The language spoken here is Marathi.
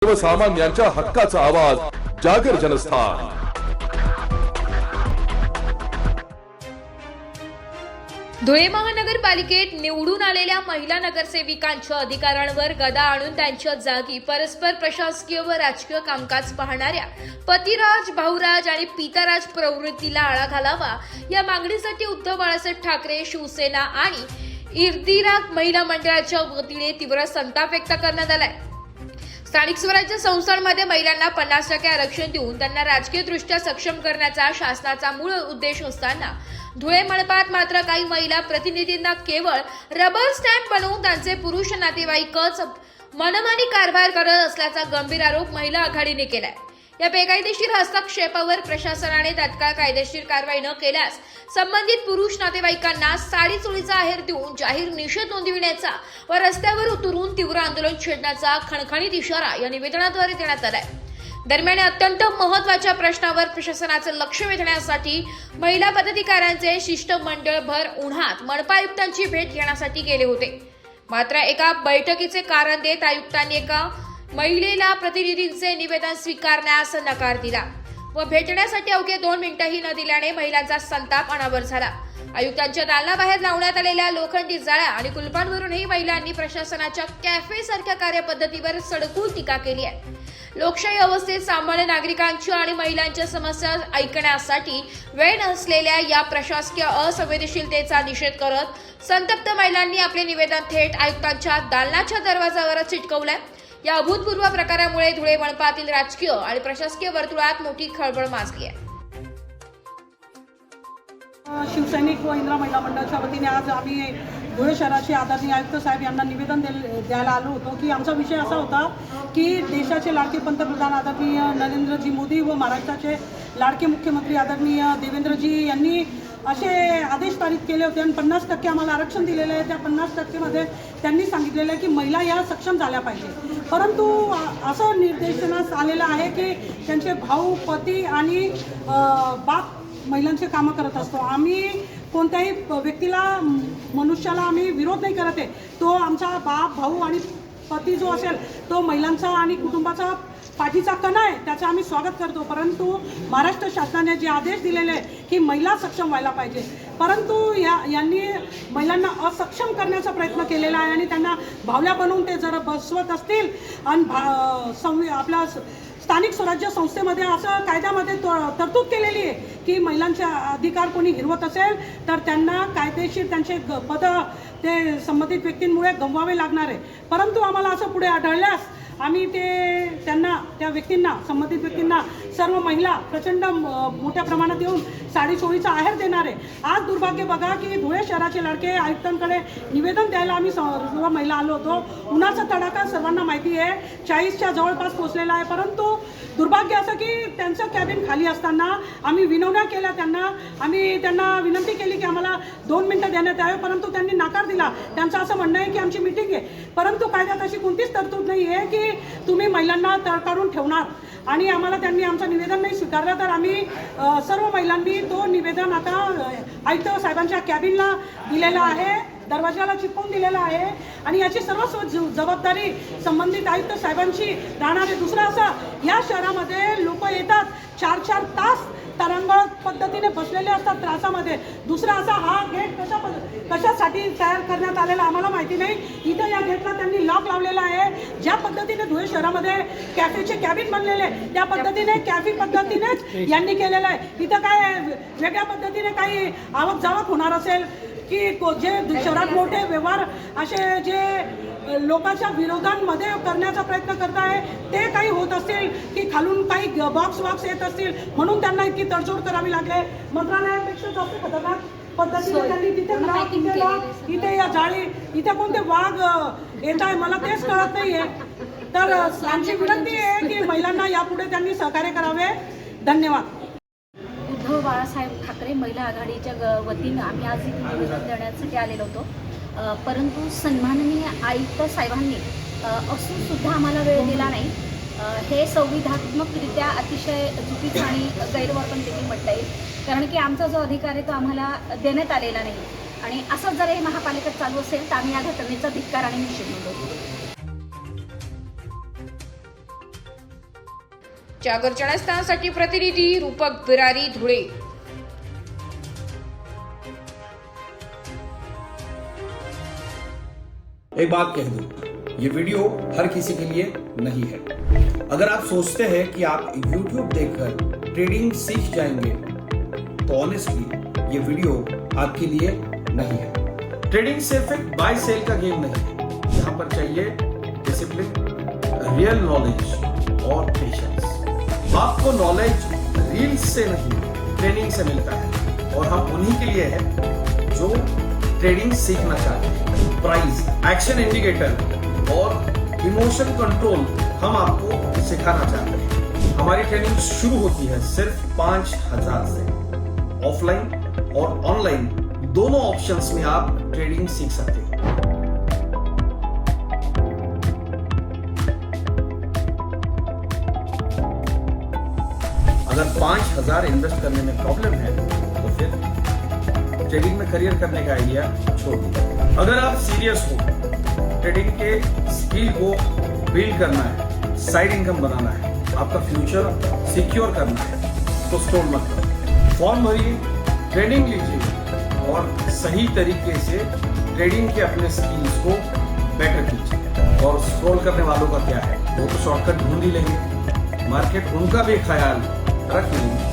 सर्वसामान्यांच्या हक्काचा आवाज जागर जनस्थान। धुळे महानगरपालिकेत निवडून आलेल्या महिला नगरसेविकांच्या अधिकारांवर गदा आणून त्यांच्या जागी परस्पर प्रशासकीय व राजकीय कामकाज पाहणाऱ्या पतिराज, भाऊराज आणि पिताराज प्रवृत्तीला आळा घालावा या मागणीसाठी उद्धव बाळासाहेब ठाकरे, शिवसेना आणि इर्दिरा महिला मंडळाच्या वतीने तीव्र संताप व्यक्त करण्यात आलाय। स्थानिक स्वराज्य संस्थांमध्ये महिलांना 50% आरक्षण देऊन त्यांना राजकीयदृष्ट्या सक्षम करण्याचा शासनाचा मूळ उद्देश असताना धुळे मनपात मात्र काही महिला प्रतिनिधींना केवळ रबर स्टॅम्प बनवून त्यांचे पुरुष नातेवाईकच मनमानी कारभार करत असल्याचा गंभीर आरोप महिला आघाडीने केलाय। या बेकायदेशीर हस्तक्षेपावर प्रशासनाने तात्काळ कायदेशीर कारवाई न केल्यास संबंधित पुरुष नातेवाईकांना साडी चोळीचा आहेर देऊन जाहीर निषेध नोंदविण्याचा व रस्त्यावर उतरून तीव्र आंदोलन छेडण्याचा खणखणीत इशारा या निवेदनाद्वारे देण्यात आलाय। दरम्यान अत्यंत महत्त्वाच्या प्रश्नावर प्रशासनाचे लक्ष वेधण्यासाठी महिला पदाधिकाऱ्यांचे शिष्टमंडळ भर उन्हात मनपा आयुक्तांची भेट घेण्यासाठी गेले होते। मात्र एका बैठकीचे कारण देत आयुक्तांनी एका महिलेला प्रतिनिधींचे निवेदन स्वीकारण्यास नकार दिला व भेटण्यासाठी अवघे 2 मिनिटंही न दिल्याने महिलांचा संताप अनावर झाला। आयुक्तांच्या दालनाबाहेर लावण्यात आलेल्या लोखंडी जाळ्या आणि कुलपांवरूनही महिलांनी प्रशासनाच्या कॅफे सारख्या कार्यपद्धतीवर सडकून टीका केली आहे। लोकशाही अवस्थेत सामान्य नागरिकांच्या आणि महिलांच्या समस्या ऐकण्यासाठी वेळ नसलेल्या या प्रशासकीय असंवेदनशीलतेचा निषेध करत संतप्त महिलांनी आपले निवेदन थेट आयुक्तांच्या दालनाच्या दरवाजावर चिटकवलंय। या अभूतपूर्व प्रकारामुळे धुळे मनपातील राजकीय आणि प्रशासकीय वर्तुळात मोठी खळबळ माजली आहे। शिवसैनिक व इंदिरा महिला मंडळाच्या वतीने आज आम्ही धुळे शहराचे आदरणीय आयुक्त साहेब यांना निवेदन द्यायला आलो होतो की आमचा विषय असा होता की देशाचे लाडके पंतप्रधान आदरणीय नरेंद्रजी मोदी व महाराष्ट्राचे लाडके मुख्यमंत्री आदरणीय देवेंद्रजी यांनी असे आदेश पारित केले होते आणि 50% आम्हाला आरक्षण दिलेले आहे। त्या 50% मध्ये त्यांनी सांगितलेलं आहे की महिला या सक्षम झाल्या पाहिजे, परंतु असं निर्देशनास आलेलं आहे की त्यांचे भाऊ, पती आणि बाप महिलांचे कामं करत असतो। आम्ही कोणत्याही व्यक्तीला, मनुष्याला आम्ही विरोध नाही करत आहे। तो आमचा बाप, भाऊ आणि पती जो असेल तो महिलांचा आणि कुटुंबाचा पाठीचा कणा आहे, त्याचं आम्ही स्वागत करतो। परंतु महाराष्ट्र शासनाने जे आदेश दिलेले आहे की महिला सक्षम व्हायला पाहिजे, परंतु यांनी महिलांना असक्षम करण्याचा प्रयत्न केलेला आहे आणि त्यांना भावल्या बनवून ते जर बसवत असतील आणि आपल्या स्थानिक स्वराज्य संस्थेमध्ये असं कायद्यामध्ये तरतूद केलेली आहे की महिलांचे अधिकार कोणी हिरवत असेल तर त्यांना कायदेशीर त्यांचे पद ते संबंधित व्यक्तींमुळे गमवावे लागणार आहे। परंतु आम्हाला असं पुढे आढळल्यास आम्ही त्या व्यक्तींना, संबंधित व्यक्तींना, सर्व महिला प्रचंड मोठ्या प्रमाणात येऊन साडी चोळीचा आहेर देणार आहे। आज दुर्भाग्य बघा की धुळे शहराचे लाडके आयुक्तांकडे निवेदन द्यायला आम्ही सर्व महिला आलो होतो। उन्हाचा तडाखा सर्वांना माहिती आहे, 40च्या जवळपास पोहोचलेला आहे। परंतु दुर्भाग्य असं की त्यांचं कॅबिन खाली असताना आम्ही विनवण्या केल्या आम्ही त्यांना विनंती केली की आम्हाला 2 मिनिटं देण्यात यावे, परंतु त्यांनी नकार दिला। त्यांचं असं म्हणणं आहे की आमची मीटिंग आहे, परंतु कायद्यात अशी कोणतीच तरतूद नाही आहे की तुम्ही महिलांना तडकाडून ठेवणार। आणि आम्हाला त्यांनी आमचं निवेदन नाही स्वीकारलं तर आम्ही सर्व महिलांनी तो निवेदन आता आयुक्त साहेबांच्या कॅबिनला दिलेला आहे, दरवाजाला चिपकवून दिलेला आहे आणि याची सर्व जबाबदारी संबंधित आयुक्त साहेबांची राहणार आहे। दुसरं असं, या शहरामध्ये लोक येतात 4-4 तास तरंगळ पद्धतीने बसलेले असतात त्रासामध्ये। दुसरा असा, हा गेट कशासाठी तयार करण्यात आलेला आम्हाला माहिती नाही। इथं या गेटला त्यांनी लॉक लावलेला आहे। ज्या पद्धतीने धुळे शहरामध्ये कॅफेचे कॅबिन बनलेले त्या पद्धतीने कॅफे पद्धतीनेच यांनी केलेलं आहे। इथं काय वेगळ्या पद्धतीने काही आवक जावक होणार असेल की जे शहरात मोठे व्यवहार असे जे लोकांच्या विरोधांमध्ये करण्याचा प्रयत्न करत आहे ते काही होत असतील की खालून काही बॉक्स येत असतील म्हणून त्यांना इतकी तडजोड करावी लागले। मंत्रालयापेक्षा जास्त खतरनाक पद्धतीने त्यांनी तिथे इथे या जाळी, इथे कोणते वाघ येत आहे मला तेच कळत नाहीये। तर आमची विनंती आहे की महिलांना यापुढे त्यांनी सहकार्य करावे। धन्यवाद। उद्धव बाळासाहेब ठाकरे महिला आघाडीच्या वतीनं आम्ही आज इथे निवेदन देण्यासाठी आलेलो होतो, परंतु सन्माननीय आयुक्त साहेबांनी असून सुद्धा आम्हाला वेळ दिला नाही। हे संविधानात्मकरित्या अतिशय चुकीचं आणि गैरवर्तन देखील म्हणता येईल, कारण की आमचा जो अधिकार आहे तो आम्हाला देण्यात आलेला नाही आणि असं जर हे महापालिकेत चालू असेल तर आम्ही या घटनेचा धिक्कार आणि निषेध नोंदवतो। जागर जनस्थानसाठी प्रतिनिधी रूपक बिरारी, धुळे। एक बात कह दूं, ये वीडियो हर किसी के लिए नहीं है। अगर आप सोचते हैं कि आप YouTube देखकर ट्रेडिंग सीख जाएंगे, तो ऑनेस्टली ये वीडियो आपके लिए नहीं है। ट्रेडिंग सिर्फ एक बाय सेल का गेम नहीं है। यहाँ पर चाहिए डिसिप्लिन, रियल नॉलेज और पेशेंस। आपको नॉलेज रील्स से नहीं, ट्रेनिंग से मिलता है, और हम उन्हीं के लिए हैं जो ट्रेडिंग सीखना चाहते हैं। प्राइस, एक्शन इंडिकेटर और इमोशन कंट्रोल हम आपको सिखाना चाहते हैं। हमारी ट्रेनिंग शुरू होती है सिर्फ 5,000 से। ऑफलाइन और ऑनलाइन दोनों ऑप्शंस में आप ट्रेडिंग सीख सकते हैं। अगर 5,000 इन्वेस्ट करने में प्रॉब्लम है तो फिर ट्रेडिंग में करियर करने का आइडिया छोड़ दीजिए। अगर आप सीरियस हो, ट्रेडिंग के स्किल को बिल्ड करना है, साइड इनकम बनाना है, आपका फ्यूचर सिक्योर करना है, तो स्क्रॉल मत करो। फॉर्म भरिए, ट्रेनिंग लीजिए और सही तरीके से ट्रेडिंग के अपने स्किल्स को बेटर कीजिए। और स्क्रॉल करने वालों का क्या है, वो तो शॉर्टकट ढूंढ ही लेंगे। मार्केट उनका भी ख्याल रख लेंगे।